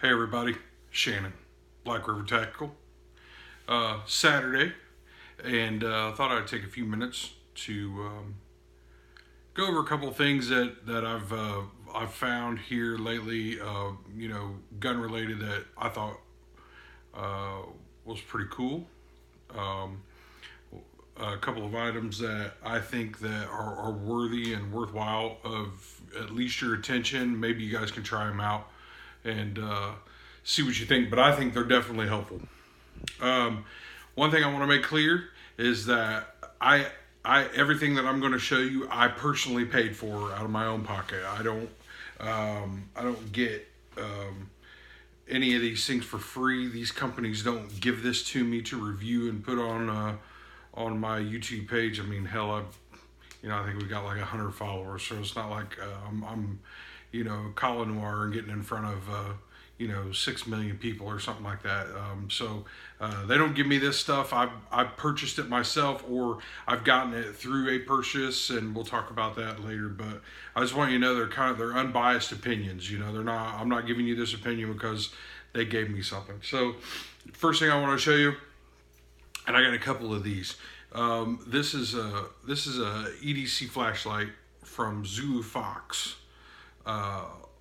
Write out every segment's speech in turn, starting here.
Hey everybody, Shannon, Black River Tactical. Saturday, and thought I'd take a few minutes to go over a couple of things that I've found here lately. Gun related that I thought was pretty cool. Um, a couple of items that I think that are worthy and worthwhile of at least your attention. Maybe you guys can try them out and see what you think. But I think they're definitely helpful. Um, One thing I want to make clear is that everything that I'm going to show you, I personally paid for out of my own pocket. I don't get any of these things for free. These companies don't give this to me to review and put on my YouTube page. I mean, hell, I think we got like 100 followers, so it's not like I'm Colin Noir and getting in front of 6 million people or something like that. They don't give me this stuff. I've purchased it myself, or I've gotten it through a purchase, and we'll talk about that later. But I just want you to know they're unbiased opinions. They're not. I'm not giving you this opinion because they gave me something. So, first thing I want to show you, and I got a couple of these. This is a EDC flashlight from Zulu Fox.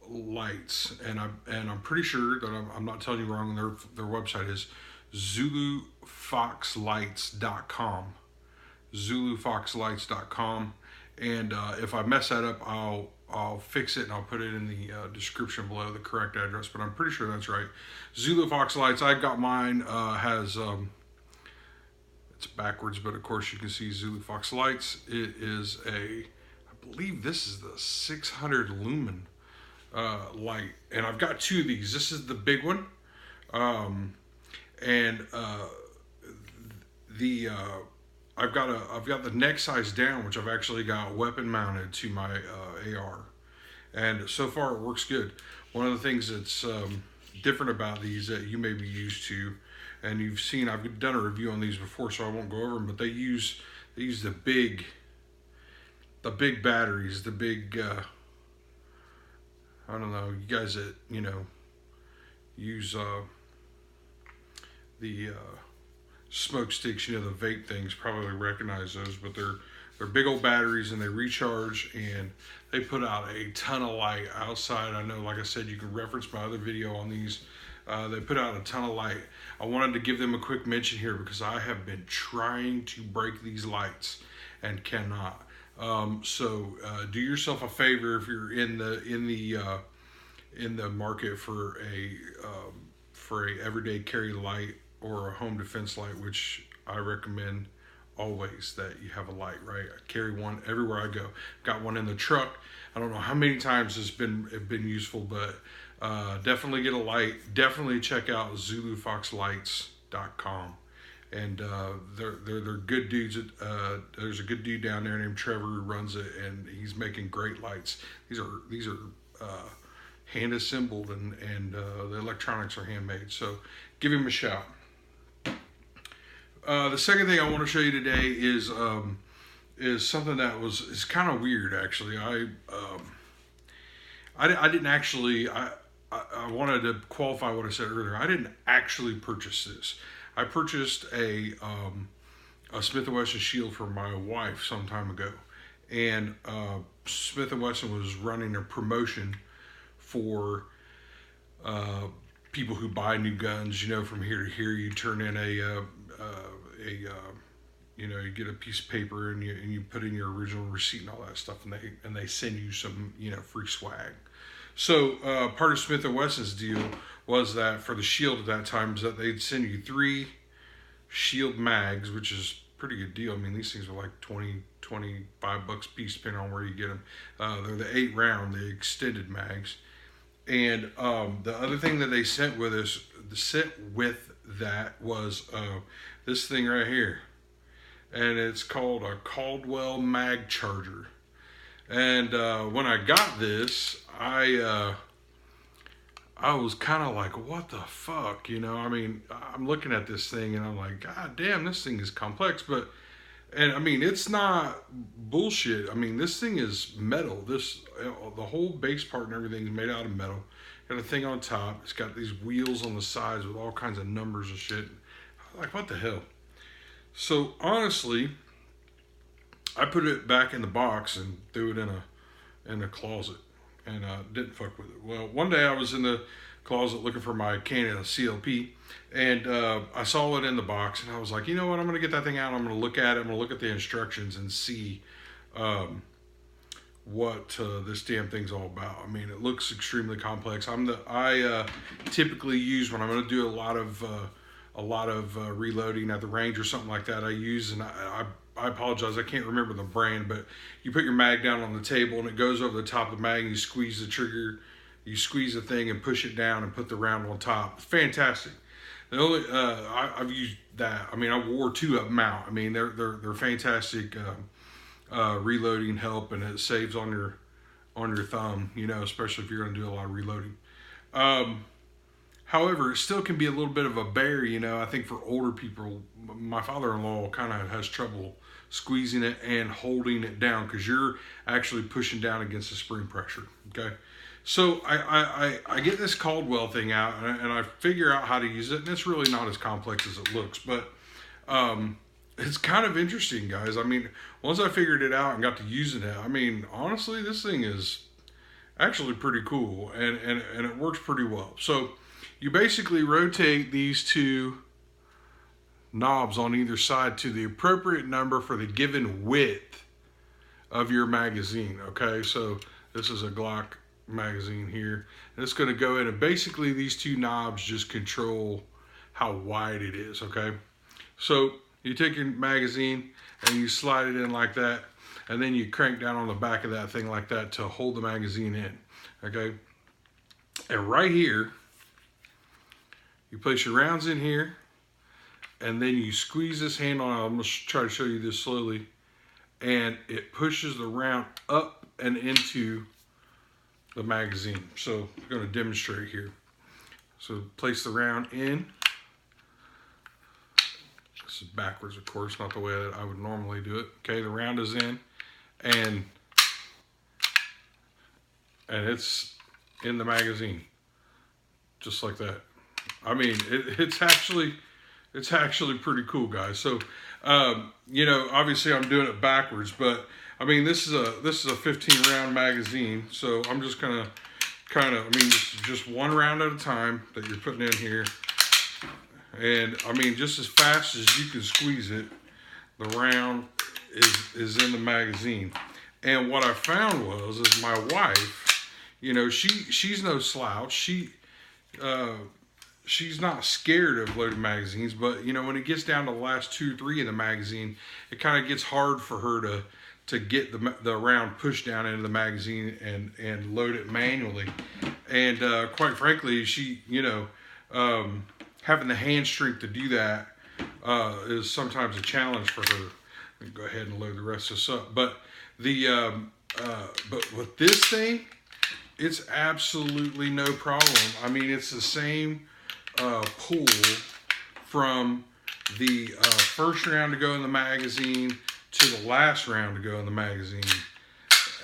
Lights, and I'm pretty sure that I'm not telling you wrong. Their website is zulufoxlights.com, zulufoxlights.com, and if I mess that up, I'll fix it and I'll put it in the description below, the correct address. But I'm pretty sure that's right. Zulu Fox Lights. I got mine. Has it's backwards, but of course you can see Zulu Fox Lights. It is I believe this is the 600 lumen light, and I've got two of these. This is the big one, and I've got the neck size down, which I've actually got weapon mounted to my AR, and so far it works good. One of the things that's different about these that you may be used to, and you've seen, I've done a review on these before, so I won't go over them, but they use the big batteries, the big I don't know, you guys that, use the smoke sticks, the vape things, probably recognize those, but they're big old batteries, and they recharge, and they put out a ton of light outside. I know, like I said, you can reference my other video on these. They put out a ton of light. I wanted to give them a quick mention here because I have been trying to break these lights and cannot. Do yourself a favor if you're in the market for a everyday carry light or a home defense light, which I recommend always that you have a light, right? I carry one everywhere I go. Got one in the truck. I don't know how many times it's been useful, but definitely get a light. Definitely check out zulufoxlights.com. And they're good dudes. There's a good dude down there named Trevor who runs it, and he's making great lights. These are hand assembled, and the electronics are handmade. So give him a shout. The second thing I want to show you today is something that is kind of weird, actually. I didn't actually. I wanted to qualify what I said earlier. I didn't actually purchase this. I purchased a Smith & Wesson shield for my wife some time ago, and Smith & Wesson was running a promotion for people who buy new guns. From here to here, you turn in you get a piece of paper, and you put in your original receipt and all that stuff, and they send you some free swag. So part of Smith & Wesson's deal was that for the shield at that time is that they'd send you 3 shield mags, which is a pretty good deal. I mean, these things are like $25 a piece, depending on where you get them. They're the 8-round, the extended mags. And the other thing that they sent with that was this thing right here. And it's called a Caldwell mag charger. And when I got this, I was kind of like, what the fuck, I mean, I'm looking at this thing, and I'm like, God damn, this thing is complex. And I mean, it's not bullshit. I mean, this thing is metal. The whole base part and everything is made out of metal. got a thing on top. It's got these wheels on the sides with all kinds of numbers and shit. Like, what the hell? So honestly, I put it back in the box and threw it in a closet, and didn't fuck with it. Well, one day I was in the closet looking for my can of CLP, and I saw it in the box, and I was like, you know what? I'm gonna get that thing out. I'm gonna look at it. I'm gonna look at the instructions and see what this damn thing's all about. I mean, it looks extremely complex. I typically use, when I'm gonna do a lot of reloading at the range or something like that, I use, and I apologize, I can't remember the brand, but you put your mag down on the table and it goes over the top of the mag, and you squeeze the trigger, you squeeze the thing and push it down and put the round on top. It's fantastic. The only I've used that. I mean, I wore 2 of them out. I mean, they're fantastic reloading help, and it saves on your thumb, you know, especially if you're going to do a lot of reloading. However, it still can be a little bit of a bear, you know. I think for older people, my father-in-law kind of has trouble squeezing it and holding it down, because you're actually pushing down against the spring pressure, okay? So I get this Caldwell thing out, and I figure out how to use it, and it's really not as complex as it looks, but it's kind of interesting, guys. I mean, once I figured it out and got to using it, I mean, honestly, this thing is actually pretty cool, and it works pretty well. So you basically rotate these 2 knobs on either side to the appropriate number for the given width of your magazine, okay? So this is a Glock magazine here, and it's going to go in, and basically these 2 knobs just control how wide it is, okay? So you take your magazine and you slide it in like that, and then you crank down on the back of that thing like that to hold the magazine in, okay? And right here, you place your rounds in here, and then you squeeze this handle out. I'm going to try to show you this slowly, and it pushes the round up and into the magazine. So I'm going to demonstrate here. So place the round in. This is backwards, of course, not the way that I would normally do it. Okay, the round is in, and it's in the magazine, just like that. I mean, it's actually pretty cool, guys. So, you know, obviously I'm doing it backwards, but I mean, this is a 15 round magazine. So I'm just gonna I mean, this is just 1 round at a time that you're putting in here. And I mean, just as fast as you can squeeze it, the round is in the magazine. And what I found is my wife, you know, she's no slouch. She's not scared of loaded magazines, but you know, when it gets down to the last 2 or 3 in the magazine, it kind of gets hard for her to get the round pushed down into the magazine and load it manually. And quite frankly, she, you know, having the hand strength to do that is sometimes a challenge for her. Let me go ahead and load the rest of this up. But but with this thing, it's absolutely no problem. I mean, it's the same pull from the first round to go in the magazine to the last round to go in the magazine.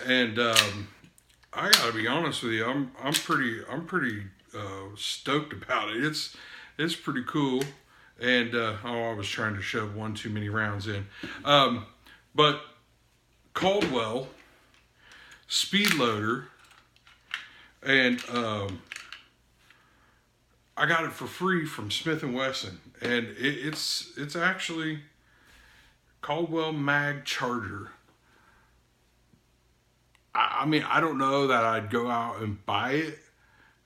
And I gotta be honest with you, I'm pretty stoked about it. It's pretty cool. And I was trying to shove 1 too many rounds in. But Caldwell speed loader, and I got it for free from Smith & Wesson, and it's actually Caldwell Mag Charger. I mean, I don't know that I'd go out and buy it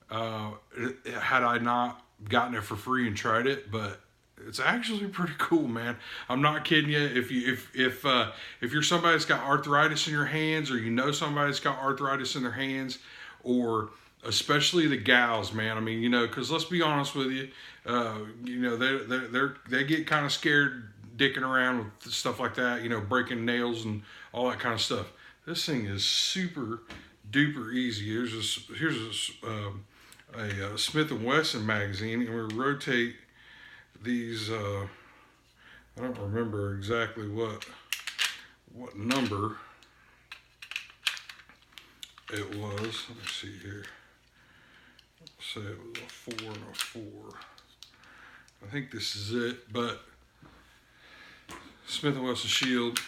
had I not gotten it for free and tried it, but it's actually pretty cool, man. I'm not kidding you. If you're somebody that's got arthritis in your hands, or you know somebody that's got arthritis in their hands, or especially the gals, man. I mean, you know, because let's be honest with you, you know, they get kind of scared dicking around with stuff like that, you know, breaking nails and all that kind of stuff. This thing is super duper easy. Here's a Smith & Wesson magazine, and we rotate these. I don't remember exactly what number it was. Let me see here. say it was a 4 and a 4. I think this is it, but Smith & Wesson shield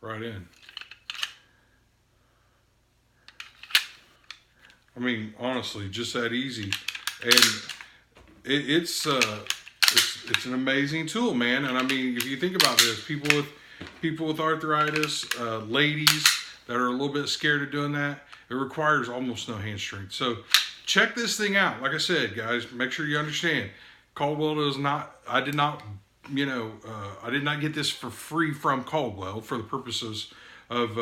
right in. I mean, honestly, just that easy, and it's an amazing tool, man. And I mean, if you think about this, people with arthritis, ladies that are a little bit scared of doing that, it requires almost no hand strength. So check this thing out. Like I said, guys, make sure you understand. Caldwell does not. I did not get this for free from Caldwell for the purposes of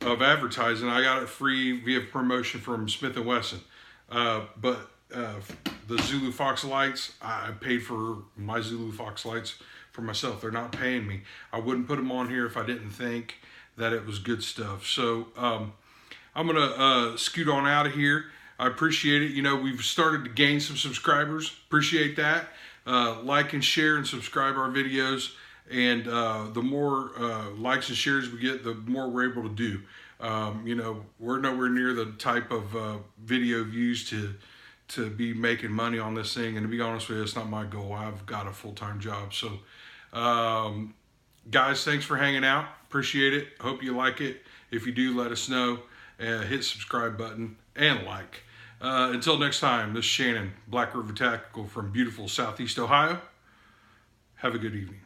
advertising. I got it free via promotion from Smith & Wesson. But the Zulu Fox lights, I paid for my Zulu Fox lights for myself. They're not paying me. I wouldn't put them on here if I didn't think that it was good stuff. So I'm going to scoot on out of here. I appreciate it. You know, we've started to gain some subscribers. Appreciate that. Like and share and subscribe our videos. And the more likes and shares we get, the more we're able to do. You know, we're nowhere near the type of video views to be making money on this thing. And to be honest with you, it's not my goal. I've got a full-time job. So, guys, thanks for hanging out. Appreciate it. Hope you like it. If you do, let us know. Hit subscribe button and like. Until next time, this is Shannon, Black River Tactical from beautiful Southeast Ohio. Have a good evening.